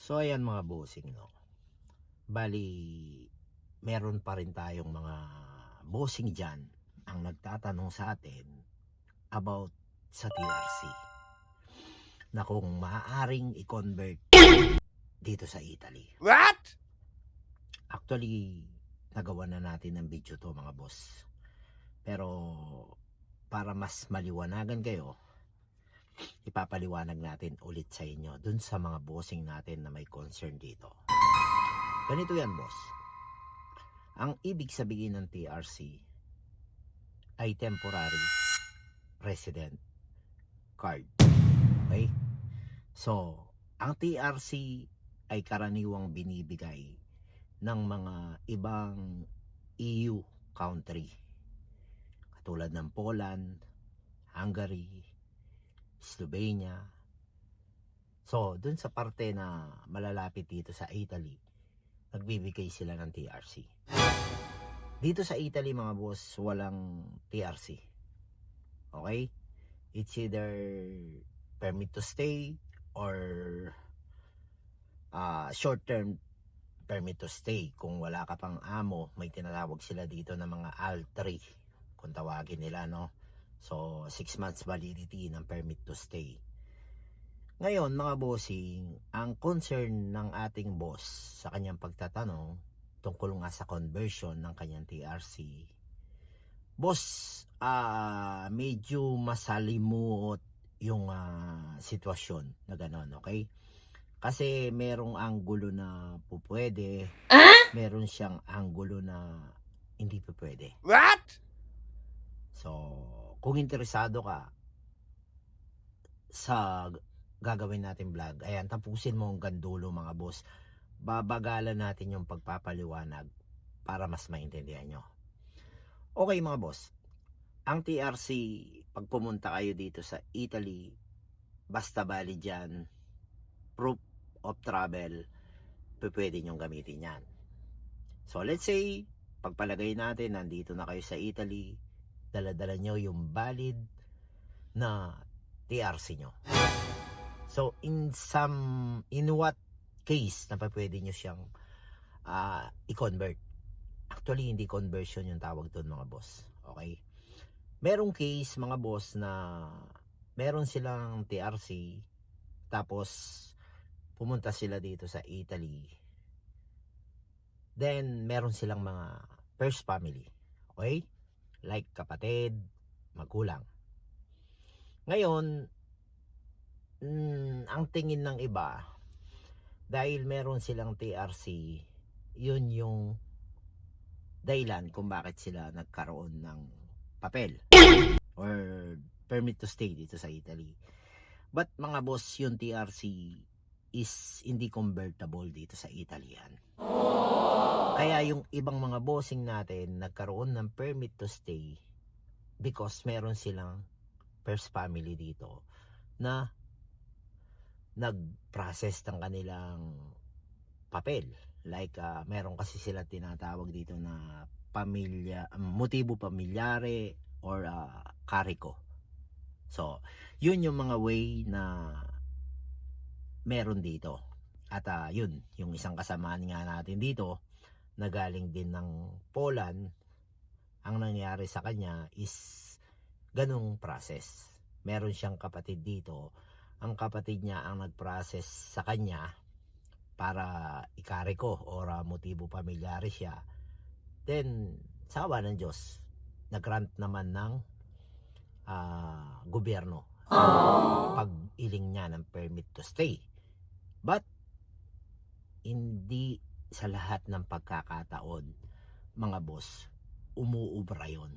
So ayan mga bossing, no. Bali, meron pa rin tayong mga bossing dyan ang nagtatanong sa atin about sa TRC na kung maaaring i-convert dito sa Italy. What? Actually, nagawa na natin ng video to mga boss. Pero para mas maliwanagan kayo, ipapaliwanag natin ulit sa inyo dun sa mga bossing natin na may concern dito. Ganito yan, boss. Ang ibig sabihin ng TRC ay temporary resident card. Okay? So, ang TRC ay karaniwang binibigay ng mga ibang EU country. Katulad ng Poland, Hungary, Slovenia. So, dun sa parte na malalapit dito sa Italy, nagbibigay sila ng TRC. Dito sa Italy mga boss, walang TRC. Okay? It's either permit to stay or short term permit to stay. Kung wala ka pang amo, may tinatawag sila dito na mga AL3 kung tawagin nila, no? So 6 months validity ng permit to stay. Ngayon mga bossing, ang concern ng ating boss sa kanyang pagtatanong tungkol nga sa conversion ng kanyang TRC, boss, medyo masalimuot yung sitwasyon na gano'n, okay? Kasi merong anggulo na pupwede, meron siyang anggulo na hindi pupwede. What? So, kung interesado ka sa gagawin natin vlog, ayan, tapusin mo hanggang dulo mga boss. Babagalan natin yung pagpapaliwanag para mas maintindihan nyo. Okay mga boss, ang TRC, pag pumunta kayo dito sa Italy, basta valid dyan, proof of travel, pwede nyong gamitin yan. So let's say, pagpalagay natin, nandito na kayo sa Italy, dala-dala nyo yung valid na TRC nyo. So in what case na pwede nyo siyang i-convert? Actually, hindi conversion yung tawag doon mga boss. Okay? Merong case mga boss na meron silang TRC, tapos pumunta sila dito sa Italy. Then meron silang mga first family. Okay? Like kapatid, magulang. Ngayon, ang tingin ng iba, dahil meron silang TRC, yun yung dahilan kung bakit sila nagkaroon ng papel or permit to stay dito sa Italy. But mga boss, yung TRC is hindi convertible dito sa Italy yan. Kaya yung ibang mga bossing natin nagkaroon ng permit to stay because meron silang first family dito na nag-process ng kanilang papel. Like meron kasi sila tinatawag dito na motibo pamilyare or carico. So, yun yung mga way na meron dito. At yun, yung isang kasamaan nga natin dito na galing din ng Poland, ang nangyari sa kanya is ganung process. Meron siyang kapatid dito. Ang kapatid niya ang nag-process sa kanya para ikariko or motibo pamilyare siya. Then, sa awa ng Diyos, nag-grant naman ng gobyerno pag-iling niya ng permit to stay. But, hindi sa lahat ng pagkakataon, mga boss, umuubra yun.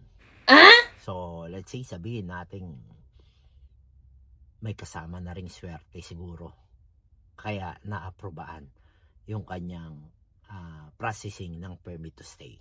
So, let's say, sabihin natin may kasama na ring swerte siguro. Kaya naaprobaan yung kanyang processing ng permit to stay.